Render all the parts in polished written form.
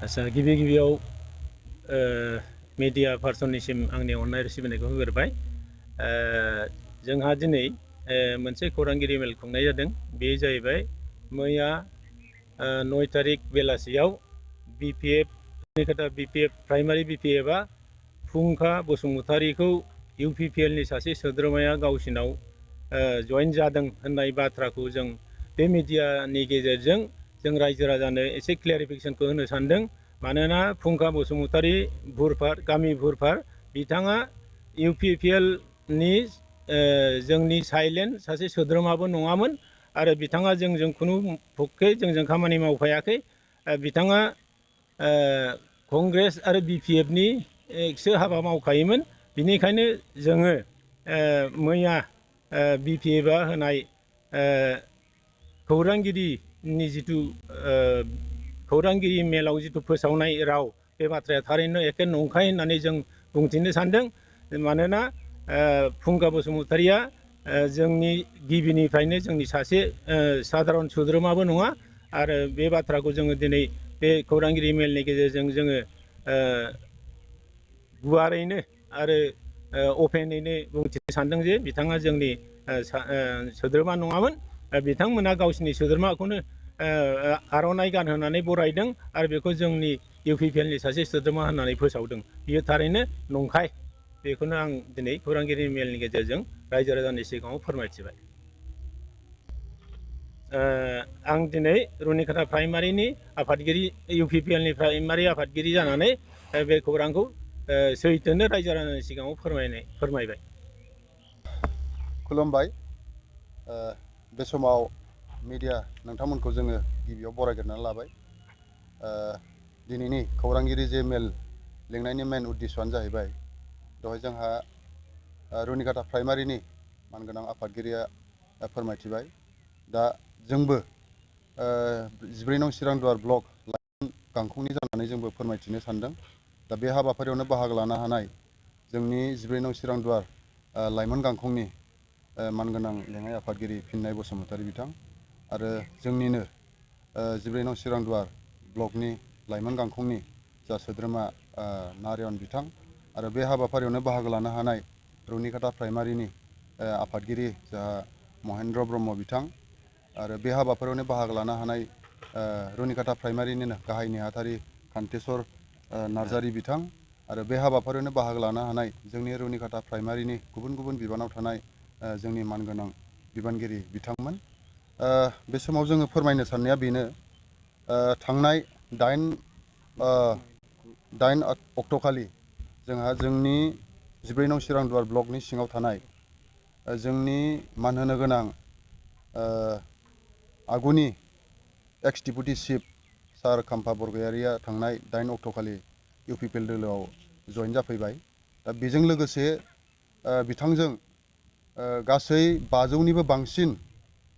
आच्छा गिबि गिबियाव मिडिया पार्सननिसिम आंनि अननाय सिबिनायखौ होग्रोबाय। जोंहा दिनै मोनसे खौरांगिरि मेल खुंनाय जादों। बे जाहैबाय मैया 9 तारिख बेलासियाव BPF रुनिकाटा BPF प्राइमारि BPFआ फुंखा बसुमतारीखौ UPPL नि सासे सोद्रोमाया गावसिनाव जइन जादों होननाय बाथ्राखौ जों बे मिडियानि गेजेरजों जों रायजो राजानो एसे क्लियारिफिकेसनखौ होनो सानदों। मानोना फुंखा बसुमतारी बुरफार गामि बुरफार बिथाङा UPPL नि जोंनि साइलेन्ट सासे सोद्रोमाबो नङामोन आरो बिथाङा जोंजों खुनु पक्षै जोंजों खामानि मावफायाखै। बिथाङा कंग्रेस आरो BPF नि सो हाबा मावखायोमोन। बिनिखायनो जोङो मैया BPFआ होनाय खौरांगिरिनि जिथु खौरांगिरि मेलाव जिथु फोसावनाय राव बे बाथ्राया थारैनो एखे नंखाय होननानै जों बुंथिनो सानदों। मानोना फुंखा बसुमतारीया जोंनि गिबिनिफ्रायनो जोंनि सासे साधारन सोद्रोमाबो नङा आरो बे बाथ्राखौ जोङो दिनै बे खौरांगिरि मेलनि गेजेरजों जोङो गुवारैनो आरो अपेनैनो बुंथिनो सानदों जे बिथाङा जोंनि सोद्रोमा नङामोन। बिथांमोना गावसिनि सोद्रोमाखौनो आर'नाइ गानहोनानै बरायदों आरो बेखौ जोंनि UPPL नि सासे सोद्रोमा होननानै फोसावदों। बियो थारैनो नंखाय। बेखौनो आं दिनै खौरांगिरि मेलनि गेजेरजों रायजो राजानि सिगाङाव फोरमायथिबाय। आं दिनै रुनिकाटा प्राइमारिनि आफादगिरि UPPL नि प्राइमारि आफादगिरि जानानै बे खौरांखौ सैथोनो रायजो राजानि सिगाङाव फोरमायबाय। खुलुमबाय। बे समाव मिडिया नोंथांमोनखौ जोङो गिबियाव बरायग्रोनानै लाबाय। दिनैनि खौरांगिरि जे मेल लिंनायनि मेन उद्देश्यआनो जाहैबाय दहाय जोंहा रुनिकाटा प्राइमारिनि मानगोनां आफादगिरिया फोरमायथिबाय। दा जोंबो 14 नं चिरांदुवार ब्लक लाइमोन गांखंनि जानानै जोंबो फोरमायथिनो सानदों। दा बे हाबाफारियावनो बाहागो लानो हानाय जोंनि 14 नं चिरांदुवार लाइमोन गांखंनि मानगोनां लेङाइ आफादगिरि फिन्नाय बसुमतारी बिथां आरो जोंनिनो 14 नं चिरांदुवार ब्लकनि लाइमोन गांखंनि जा सोद्रोमा नारायण बिथां आरो बे हाबाफारियावनो बाहागो लानो हानाय रुनिकाटा प्राइमारिनि आफादगिरि जा महेन्द्र ब्रह्म बिथां आरो बे हाबाफारियावनो बाहागो लानो हानाय रुनिकाटा प्राइमारिनिनो गाहाय नेहाथारि कान्तेश्वर नार्जारी बिथां आरो बे हाबाफारियावनो बाहागो लानो हानाय जोंनि रुनिकाटा प्राइमारिनि गुबुन गुबुन बिबानाव थानाय जोंनि मानगोनां बिबानगिरि बिथांमोन। बे समाव जोङो फोरमायनो साननाया बेनो, थांनाय 8 अक्ट'खालि जोंहा जोंनि 14 नं चिरांदुवार ब्लकनि सिङाव थानाय जोंनि मान होनो गोनां आगुनि एक्स डिपुटि चिफ सार खाम्फा बरगयारिया थांनाय 8 अक्ट'खालि UPPL दोलोआव जइन जाफैबाय। दा बेजों लोगोसे बिथांजों गासै 500निबो बांसिन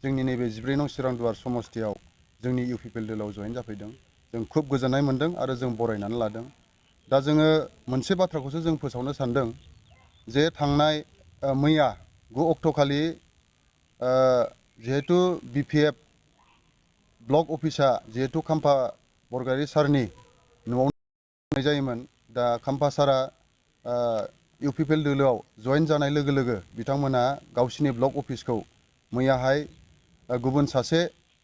जोंनि नैबे 14 नं चिरांदुवार समस्तियाव जोंनि UPPL दोलोआव जइन जाफैदों। जों खुब गोजोननाय मोनदों आरो जों बरायनानै लादों। दा जोङो मोनसे बाथ्राखौसो जों फोसावनो सानदों जे थांनाय मैया 9 अक्ट'खालि जिहेतु BPF ब्लक अफिसा जिहेतु खाम्फा बरगयारी सारनि न'आव जायोमोन। दा खाम्फा सारा UPPL दोलोआव जइन जानाय लोगो लोगो बिथांमोना गावसिनि ब्लक अफिसखौ मैयाहाय गुबुन सासे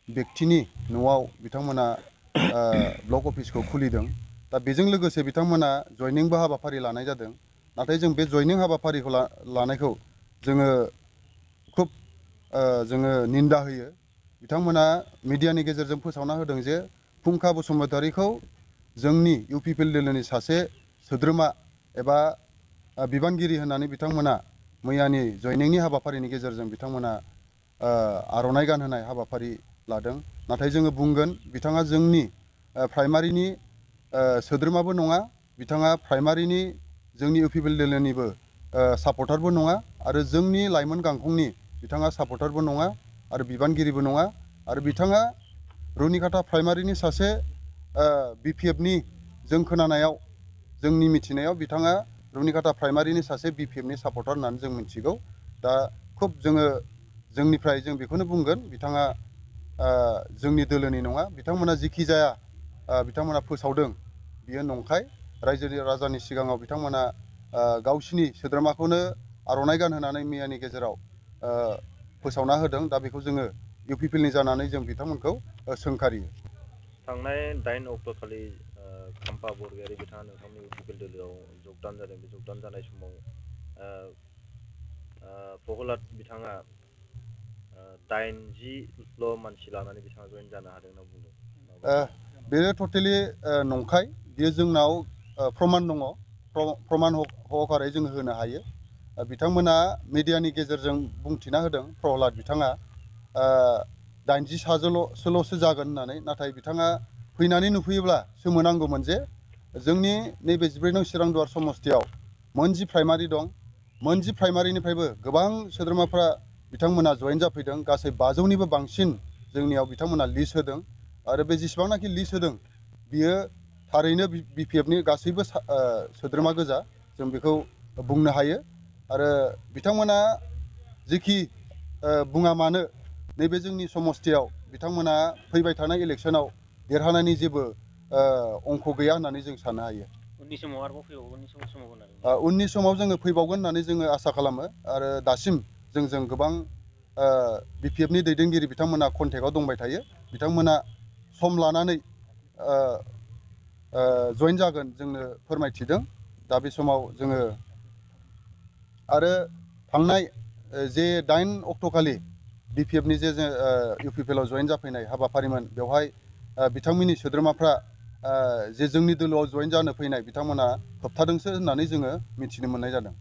बेक्तिनि न'आव बिथांमोना ब्लक अफिसखौ खुलिदों। दा बेजों लोगोसे बिथांमोना जयनिंबो हाबाफारि लानाय जादों। नाथाय जों बे जयनिं हाबाफारिखौ लानायखौ जोङो खुब जोङो निन्दा होयो। बिथांमोना मिडियानि गेजेरजों फोसावना होदों जे फुंखा बसुमतारीखौ जोंनि UPPL दोलोनि सासे सोद्रोमा एबा बिबानगिरि होननानै बिथांमोना मैयानि जयनिंनि हाबाफारिनि गेजेरजों बिथांमोना आर'नाइ गानहोनाय हाबाफारि लादों। नाथाय जोङो बुंगोन बिथाङा जोंनि प्राइमारिनि सोद्रोमाबो नङा, बिथाङा प्राइमारिनि जोंनि UPPL दोलोनिबो सापर्टारबो नङा आरो जोंनि लाइमोन गांखंनि बिथाङा सापर्टारबो नङा आरो बिबानगिरिबो नङा आरो बिथाङा रुनिकाटा प्राइमारिनि सासे BPFनि जों खोनानायाव जोंनि मिथिनायाव बिथाङा रुनिकाटा प्राइमारिनि सासे BPFनि सापर्टार होननानै जों मिथिगौ। दा खुब जोङो जोंनिफ्राय जों बेखौनो बुंगोन बिथाङा जोंनि दोलोनि नङा। बिथांमोना जिखि जाया बिथांमोना फोसावदों बियो नंखाय। रायजोनि राजानि सिगाङाव बिथांमोना गावसिनि सोद्रोमाखौनो आर'नाइ गानहोनानै मैयानि गेजेराव फोसावना होदों। दा बेखौ जोङो UPPLनि जानानै जों बिथांमोनखौ सोंखारियो। थांनाय 8 अक्ट'खालि खाम्फा बरगयारी बिथाङा नोंथांनि UPPL दोलोआव जगदान जादों। बे जगदान जानाय समाव प्रहलाद बिथाङा 80ल' मानसि लानानै बिथाङा जइन जानो हादों होनना बुंदों। बेयो टटेलि नंखाय। बेयो जोंनाव प्रमान दङ। प्रमान हकारै जोङो होनो हायो। बिथांमोना मिडियानि गेजेरजों बुंथिना होदों प्रहलाद बिथाङा 80 सासोल'सो जागोन होननानै। नाथाय बिथाङा फैनानै नुफैयोब्ला सोमोनांगौमोन जे जोंनि नैबे 14 नं चिरांदुवार समस्तियाव मोनजि प्राइमारि दं। मोनजि प्राइमारिनिफ्रायबो गोबां सोद्रोमाफ्रा बिथांमोना जइन जाफैदों। गासै 500निबो बांसिन जोंनियाव बिथांमोना लिस्ट होदों। आरो बे जेसेबांनाखि लिस्ट होदों बियो थारैनो BPFनि गासैबो सोद्रोमा गोजा, जों बेखौ बुंनो हायो। आरो बिथांमोना जेखि बुङा मानो नैबे जोंनि समस्तियाव बिथांमोना फैबाय थानाय इलेक्सनाव देरहानायनि जेबो अंख गैया होननानै जों साननो हायो। उननि समाव आरोबाव फैबावगोन होननानै उननि समाव जोङो फैबावगोन होननानै जोङो आसा खालामो। आरो दासिम जोंजों गोबां BPFनि दैदेनगिरि बिथांमोना कन्टेक्टआव दंबाय थायो। बिथांमोना सम लानानै जइन जागोन जोंनो फोरमायथिदों। दा बे समाव जोङो आरो थांनाय जे 8 अक्ट'खालि BPFनि जे UPPLआव जइन जाफैनाय हाबाफारिमोन, बेवहाय बिथांमोननि सोद्रोमाफ्रा जे जोंनि दोलोआव जइन जानो फैनाय बिथांमोना होबथादोंसो होननानै जोङो मिथिनो मोननाय जादों।